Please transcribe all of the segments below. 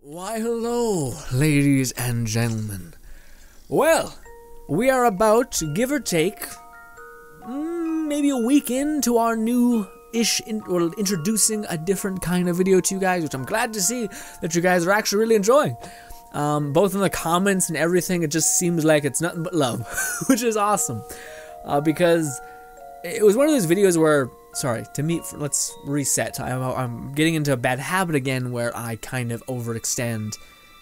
Why hello, ladies and gentlemen. Well, we are about, give or take, maybe a week into our new-ish, introducing a different kind of video to you guys, which I'm glad to see that you guys are actually really enjoying. Both in the comments and everything, it just seems like it's nothing but love, which is awesome. Because it was one of those videos where, let's reset. I'm getting into a bad habit again where I kind of overextend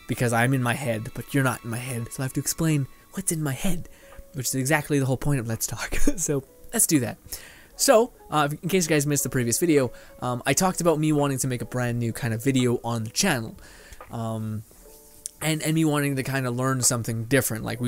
because I'm in my head, but you're not in my head, so I have to explain what's in my head, which is exactly the whole point of Let's Talk. So let's do that. So, in case you guys missed the previous video, I talked about me wanting to make a brand new kind of video on the channel. And me wanting to kind of learn something different. Like,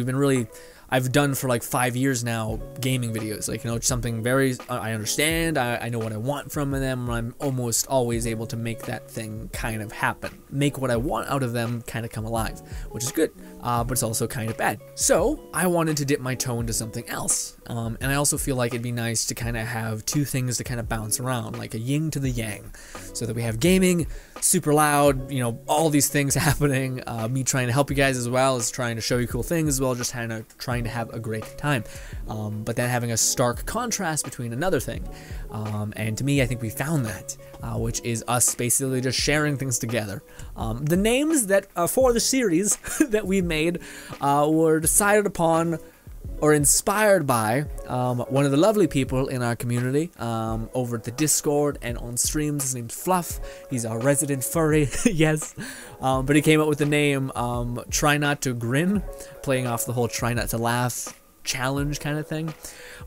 I've done for like 5 years now gaming videos. Like, you know, it's something very, I understand, I know what I want from them, and I'm almost always able to make that thing kind of happen. Make what I want out of them kind of come alive, which is good, but it's also kind of bad. So, I wanted to dip my toe into something else. And I also feel like it'd be nice to kind of have two things to kind of bounce around, like a yin to the yang. So that we have gaming, super loud, you know, all these things happening, me trying to help you guys as well as trying to show you cool things as well, just kind of trying to have a great time, but then having a stark contrast between another thing, and to me I think we found that, which is us basically just sharing things together. The names that for the series that we made were decided upon or inspired by one of the lovely people in our community over at the Discord and on streams. His name's Fluff. He's our resident furry, yes. But he came up with the name Try Not to Grin, playing off the whole try not to laugh challenge kind of thing.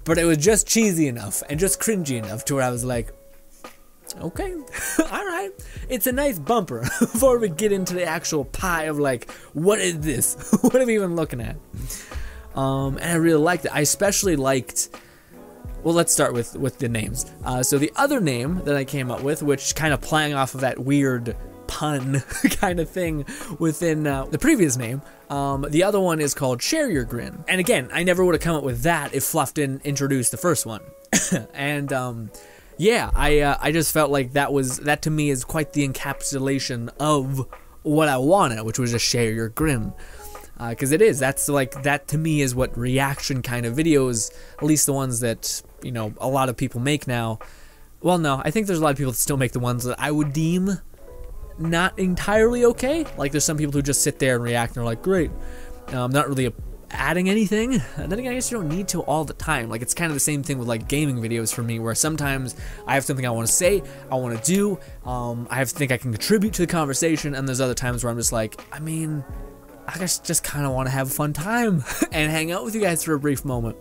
But it was just cheesy enough and just cringy enough to where I was like, okay, alright. It's a nice bumper before we get into the actual pie of like, what is this? What are we even looking at? And I really liked it. I especially liked, well, let's start with the names. So the other name that I came up with, which kind of playing off of that weird pun kind of thing within the previous name, the other one is called Share Your Grin. And again, I never would have come up with that if Fluff didn't introduce the first one. And yeah, I just felt like that to me is quite the encapsulation of what I wanted, which was just share your grin. Because it is, that to me is what reaction kind of videos, at least the ones that, you know, a lot of people make now. Well, no, I think there's a lot of people that still make the ones that I would deem not entirely okay. Like, there's some people who just sit there and react and are like, great, not really adding anything. And then again, I guess you don't need to all the time. Like, it's kind of the same thing with like gaming videos for me, where sometimes I have something I want to say, I want to do, I think I can contribute to the conversation, and there's other times where I'm just like, I mean, I just kind of want to have a fun time and hang out with you guys for a brief moment,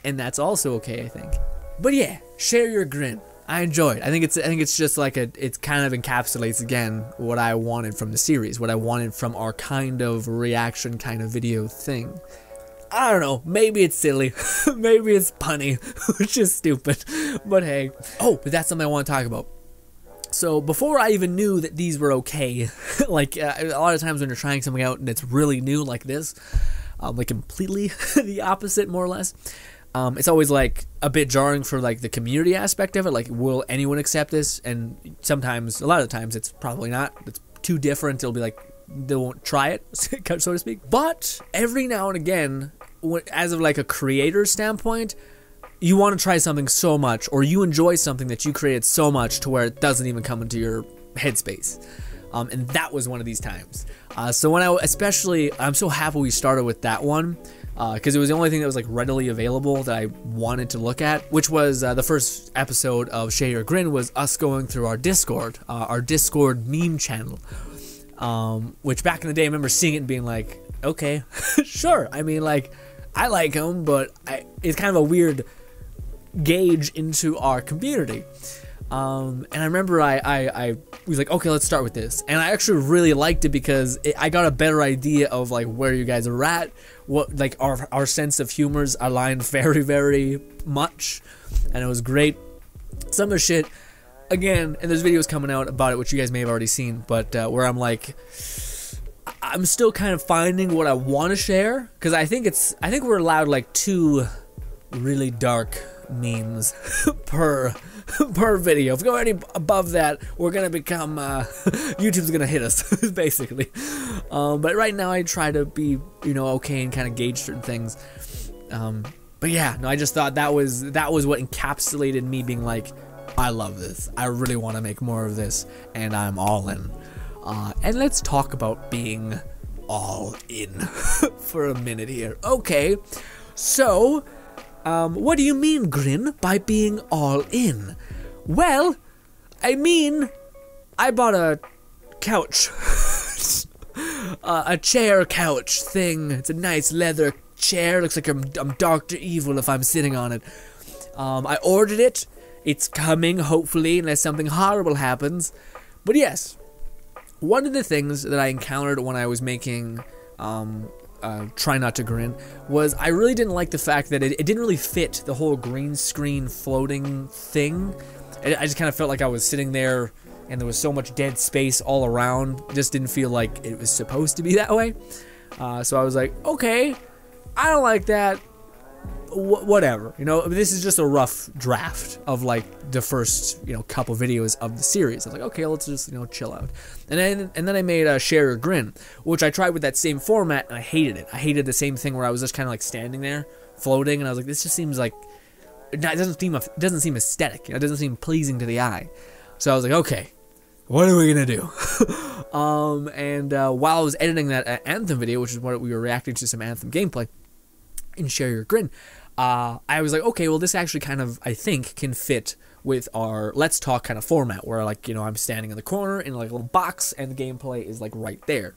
and that's also okay, I think. But yeah, share your grin. I enjoyed. I think it's just like it kind of encapsulates again what I wanted from the series, what I wanted from our kind of reaction kind of video thing. I don't know, maybe it's silly, maybe it's punny, which is stupid, but hey. Oh, but that's something I want to talk about. So before I even knew that these were okay, like a lot of times when you're trying something out and it's really new like this, like completely the opposite more or less, it's always like a bit jarring for like the community aspect of it. Like, will anyone accept this? And sometimes, a lot of the times, it's probably not. It's too different. It'll be like they won't try it, so to speak. But every now and again, as of like a creator standpoint, you want to try something so much, or you enjoy something that you created so much to where it doesn't even come into your headspace. And that was one of these times. So when I'm so happy we started with that one, because it was the only thing that was like readily available that I wanted to look at, which was the first episode of Share Your Grin was us going through our Discord meme channel, which back in the day I remember seeing it and being like, okay, sure, I mean, like, I like them, but it's kind of a weird gauge into our community. And I remember I was like, okay, let's start with this. And I actually really liked it because I got a better idea of like where you guys are at, what like our sense of humors aligned very, very much, and it was great. Some of the shit, again, and there's videos coming out about it which you guys may have already seen, but where I'm like, I'm still kind of finding what I want to share, because I think we're allowed like 2 really dark memes per per video. If we go any above that, we're gonna become YouTube's gonna hit us basically. But right now I try to be, you know, okay and kind of gauge certain things. But yeah, no, I just thought that was what encapsulated me being like, I love this. I really want to make more of this, and I'm all in. And let's talk about being all in for a minute here. Okay, so what do you mean, Grin, by being all in? Well, I mean, I bought a couch. A chair couch thing. It's a nice leather chair. Looks like I'm Dr. Evil if I'm sitting on it. I ordered it. It's coming, hopefully, unless something horrible happens. But yes, one of the things that I encountered when I was making Try Not to Grin was I really didn't like the fact that it didn't really fit the whole green screen floating thing. I just kind of felt like I was sitting there and there was so much dead space all around. Just didn't feel like it was supposed to be that way. So I was like, okay, I don't like that. Whatever, you know, this is just a rough draft of like the first, you know, couple videos of the series. I was like, okay, let's just, you know, chill out. And then I made a Share Your Grin, which I tried with that same format, and I hated it. I hated the same thing where I was just kind of like standing there, floating, and I was like, this just seems like it doesn't seem aesthetic. You know, it doesn't seem pleasing to the eye. So I was like, okay, what are we gonna do? While I was editing that Anthem video, which is what we were reacting to some Anthem gameplay in Share Your Grin, I was like, okay, well, this actually kind of, I think, can fit with our Let's Talk kind of format, where, like, you know, I'm standing in the corner in, like, a little box, and the gameplay is, like, right there.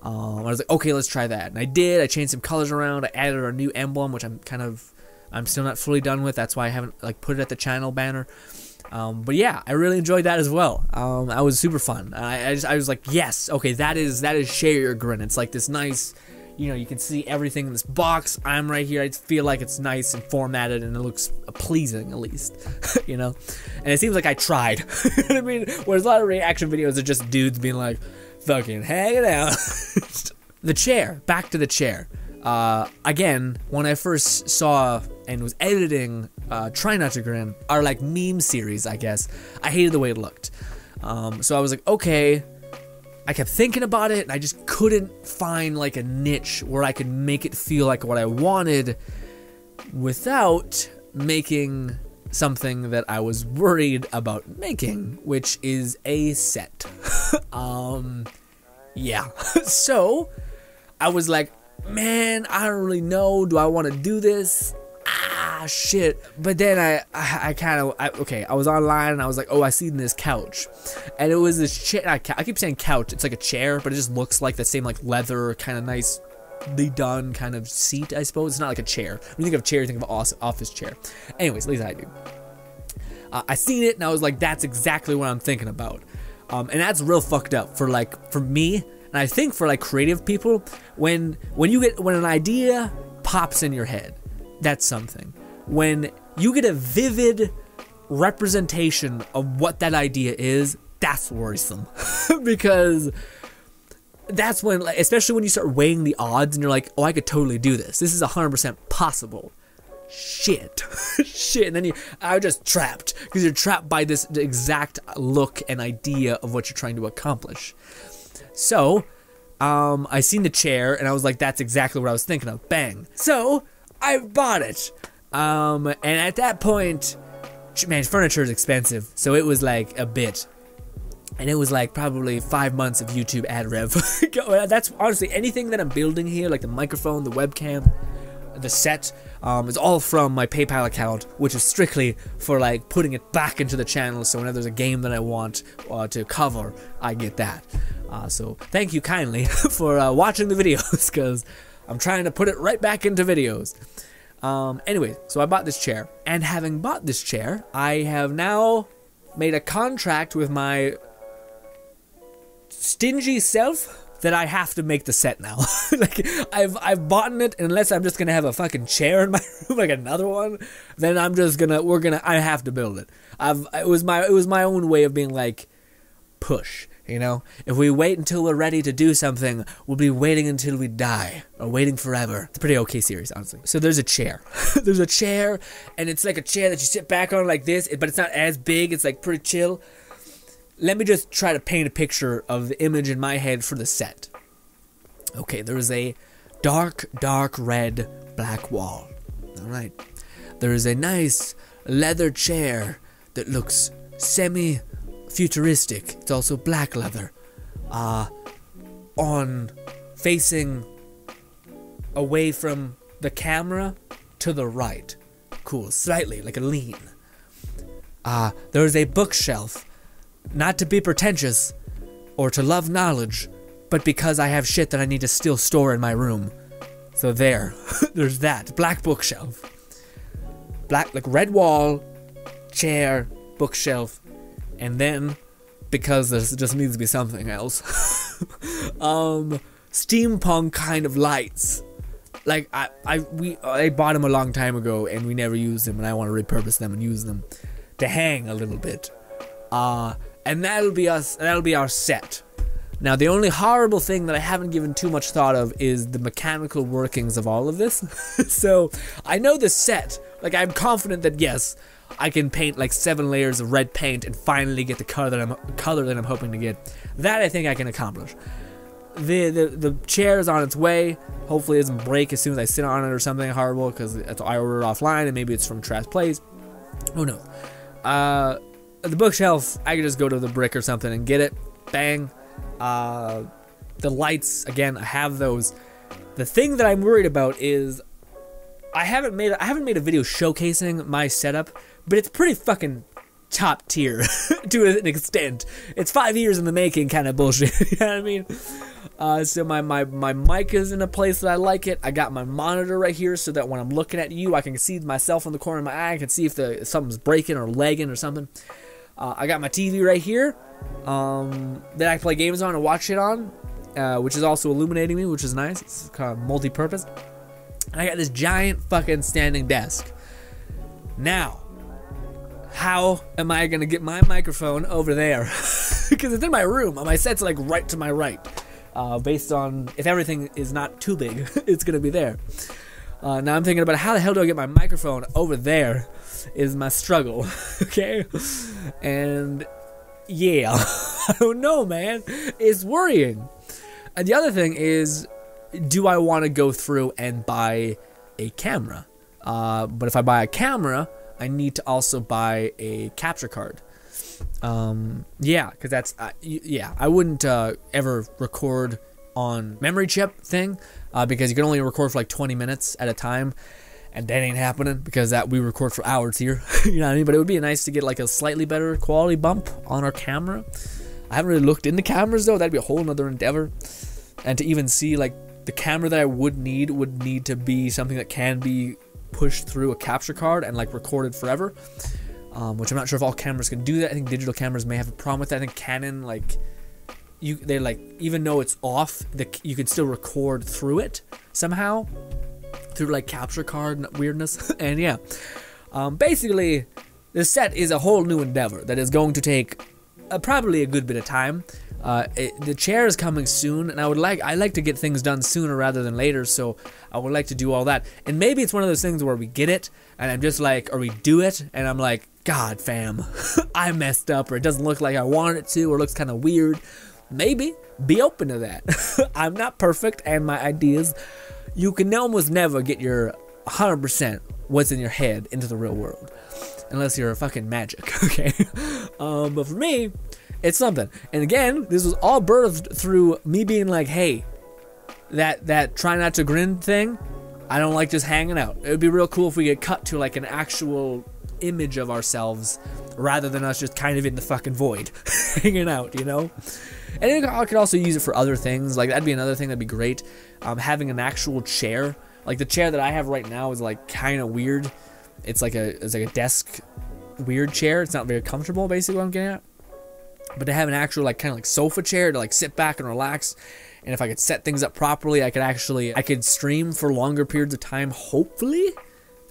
I was like, okay, let's try that. And I did. I changed some colors around. I added a new emblem, which I'm still not fully done with. That's why I haven't, like, put it at the channel banner. But yeah, I really enjoyed that as well. That was super fun. I was like, yes, okay, that is Share Your Grin. It's like this nice, you know, you can see everything in this box. I'm right here. I feel like it's nice and formatted, and it looks pleasing, at least, you know. And it seems like I tried. I mean, whereas a lot of reaction videos are just dudes being like, fucking hanging out. The chair. Back to the chair. Again, when I first saw and was editing Try Not to Grin, our like meme series, I guess, I hated the way it looked. So I was like, okay. I kept thinking about it, and I just couldn't find like a niche where I could make it feel like what I wanted without making something that I was worried about making, which is a set. Yeah. So I was like, man, I don't really know. Do I want to do this? Shit. But then I was online, and I was like, oh, I seen this couch, and it was this chair. I keep saying couch. It's like a chair, but it just looks like the same, like, leather kind of nicely done kind of seat, I suppose. It's not like a chair. When you think of chair, you think of an office chair. Anyways, at least I do. I seen it, and I was like, that's exactly what I'm thinking about. And that's real fucked up for me, and I think for like creative people, when an idea pops in your head, that's something. When you get a vivid representation of what that idea is, that's worrisome. Because that's when, especially when you start weighing the odds and you're like, oh, I could totally do this. This is 100% possible. Shit. Shit. And then I was just trapped, because you're trapped by this exact look and idea of what you're trying to accomplish. So, I seen the chair, and I was like, that's exactly what I was thinking of. Bang. So, I bought it. And at that point, man, furniture is expensive, so it was like a bit. And it was like probably 5 months of YouTube ad rev. That's honestly anything that I'm building here, like the microphone, the webcam, the set, is all from my PayPal account, which is strictly for like putting it back into the channel, so whenever there's a game that I want to cover, I get that. So thank you kindly for watching the videos, because I'm trying to put it right back into videos. Anyway, so I bought this chair, and having bought this chair, I have now made a contract with my stingy self that I have to make the set now. Like, I've bought it, and unless I'm just gonna have a fucking chair in my room, like another one, then I'm just I have to build it. It was my own way of being like, push. You know, if we wait until we're ready to do something, we'll be waiting until we die, or waiting forever. It's a pretty okay series, honestly. So there's a chair. There's a chair, and it's like a chair that you sit back on like this, but it's not as big. It's like pretty chill. Let me just try to paint a picture of the image in my head for the set. Okay, there is a dark, dark red black wall. Alright. There is a nice leather chair that looks semi-futuristic. It's also black leather. On facing away from the camera to the right. Cool, slightly, like a lean. There is a bookshelf. Not to be pretentious, or to love knowledge, but because I have shit that I need to still store in my room. So there, there's that, black bookshelf. Black, like red wall, chair, bookshelf, and then, because there just needs to be something else, steampunk kind of lights. Like, I bought them a long time ago, and we never used them, and I want to repurpose them and use them to hang a little bit. And that'll be us. That'll be our set. Now, the only horrible thing that I haven't given too much thought of is the mechanical workings of all of this. So I know the set. Like, I'm confident that yes, I can paint like 7 layers of red paint and finally get the color that I'm hoping to get. That I think I can accomplish. The chair is on its way. Hopefully, it doesn't break as soon as I sit on it or something horrible because I ordered it offline and maybe it's from Trash Plays. Who knows? The bookshelf, I could just go to the brick or something and get it. Bang. The lights, again, I have those. The thing that I'm worried about is I haven't made a video showcasing my setup, but it's pretty fucking top tier to an extent. It's 5 years in the making kind of bullshit. You know what I mean? So my mic is in a place that I like it. I got my monitor right here so that when I'm looking at you, I can see myself in the corner of my eye. I can see if something's breaking or lagging or something. I got my TV right here that I play games on and watch it on, which is also illuminating me, which is nice. It's kind of multi-purpose. And I got this giant fucking standing desk. Now, how am I going to get my microphone over there? Because it's in my room. My set's like right to my right. Based on if everything is not too big, it's going to be there. Now I'm thinking about how the hell do I get my microphone over there is my struggle. Okay? And yeah, I don't know, man. It's worrying. And the other thing is, do I want to go through and buy a camera? But if I buy a camera, I need to also buy a capture card. Yeah, because that's, yeah, I wouldn't ever record on memory chip thing, because you can only record for like 20 minutes at a time, and that ain't happening because we record for hours here. You know what I mean? But it would be nice to get like a slightly better quality bump on our camera. I haven't really looked into cameras though. That'd be a whole nother endeavor. And to even see like the camera that I would need to be something that can be pushed through a capture card and like recorded forever. Which I'm not sure if all cameras can do that. I think digital cameras may have a problem with that. I think Canon, like, they like, even though it's off, you can still record through it somehow, through like capture card weirdness. And yeah, basically, this set is a whole new endeavor that is going to take probably a good bit of time. The chair is coming soon, and I like to get things done sooner rather than later, so I would like to do all that. And maybe it's one of those things where we get it, and I'm just like, or we do it, and I'm like, God, fam, I messed up, or it doesn't look like I wanted it to, or it looks kind of weird. Maybe. Be open to that. I'm not perfect, and my ideas, you can almost never get your 100% what's in your head into the real world. Unless you're a fucking magic, okay? But for me, it's something. And again, this was all birthed through me being like, hey, that try not to grin thing, I don't like just hanging out. It would be real cool if we get cut to like an actual image of ourselves rather than us just kind of in the fucking void hanging out, you know? And I could also use it for other things. Like, that'd be another thing that'd be great. Having an actual chair. Like, the chair that I have right now is like kind of weird. It's like a desk weird chair. It's not very comfortable, basically, what I'm getting at. But to have an actual like kind of like sofa chair to like sit back and relax, and if I could set things up properly, I could stream for longer periods of time, hopefully,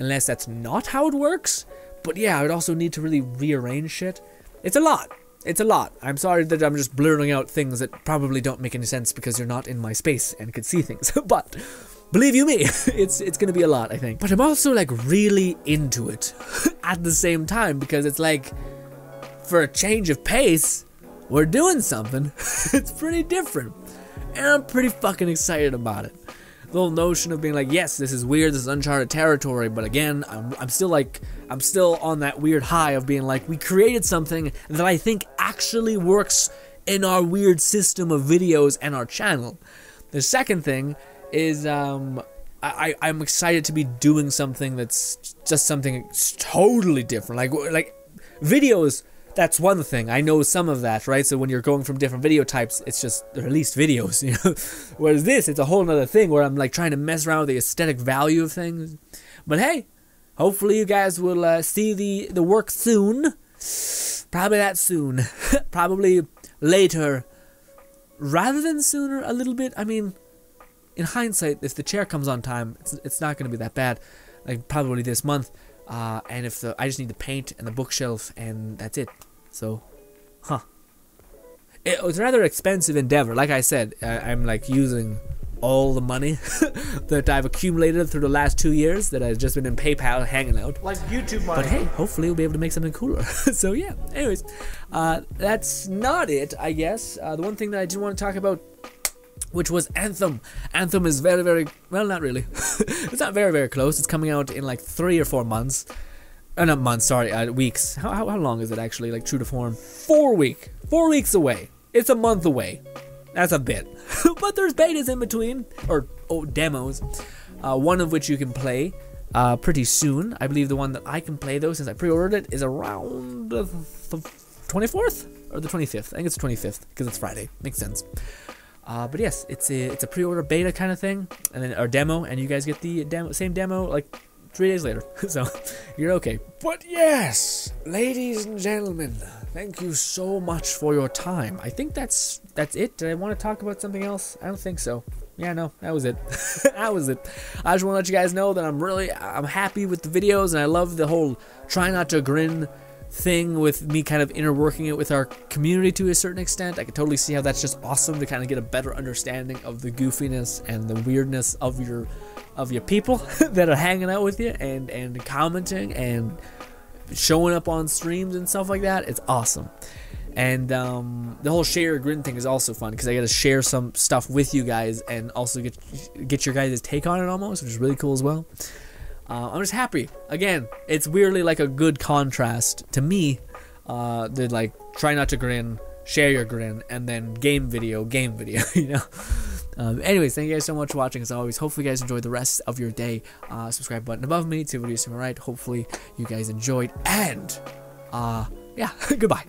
unless that's not how it works. But yeah, I would also need to really rearrange shit. It's a lot. It's a lot. I'm sorry that I'm just blurring out things that probably don't make any sense because you're not in my space and could see things. But believe you me, it's gonna be a lot, I think. But I'm also like really into it at the same time, because it's like, for a change of pace, we're doing something. It's pretty different, and I'm pretty fucking excited about it. The whole notion of being like, yes, this is weird, this is uncharted territory, but again, I'm still on that weird high of being like, we created something that I think actually works in our weird system of videos and our channel. The second thing is, I'm excited to be doing something that's just something totally different. Like videos, that's one thing. I know some of that, right? So when you're going from different video types, it's just released videos, you know? Whereas this, it's a whole nother thing where I'm like trying to mess around with the aesthetic value of things. But hey, hopefully you guys will see the work soon. Probably that soon. Probably later. Rather than sooner, a little bit. I mean, in hindsight, if the chair comes on time, it's not going to be that bad. Like, probably this month. And if I just need the paint and the bookshelf, and that's it. So, it was a rather expensive endeavor. Like I said, I'm like using all the money that I've accumulated through the last 2 years that I've just been in PayPal hanging out. Like YouTube money. But hey, hopefully we'll be able to make something cooler. So yeah, anyways, that's not it, I guess. The one thing that I did want to talk about, which was Anthem. Anthem is very, very, well, not really. It's not very, very close. It's coming out in like 3 or 4 months. Not months, sorry, weeks. How long is it actually, like, true to form? 4 weeks. 4 weeks away. It's a month away. That's a bit. But there's betas in between, or demos. One of which you can play pretty soon. I believe the one that I can play, though, since I pre-ordered it, is around the 24th? Or the 25th. I think it's the 25th, because it's Friday. Makes sense. But yes, it's a pre-order beta kind of thing, and then our demo, and you guys get the same demo like 3 days later. So you're okay. But yes, ladies and gentlemen, thank you so much for your time. I think that's it. Did I want to talk about something else? I don't think so. Yeah, no, that was it. That was it. I just want to let you guys know that I'm happy with the videos, and I love the whole try not to grin thing with me kind of interworking it with our community to a certain extent. I can totally see how that's just awesome to kind of get a better understanding of the goofiness and the weirdness of your people that are hanging out with you and commenting and showing up on streams and stuff like that. It's awesome. And the whole share Grin thing is also fun because I get to share some stuff with you guys and also get your guys' take on it almost, which is really cool as well. I'm just happy. Again, it's weirdly like a good contrast to me. The like try not to grin, share your grin, and then game video, you know. Anyways, thank you guys so much for watching as always. Hopefully you guys enjoyed the rest of your day. Subscribe button above me, 2 videos to my right. Hopefully you guys enjoyed, and yeah, goodbye.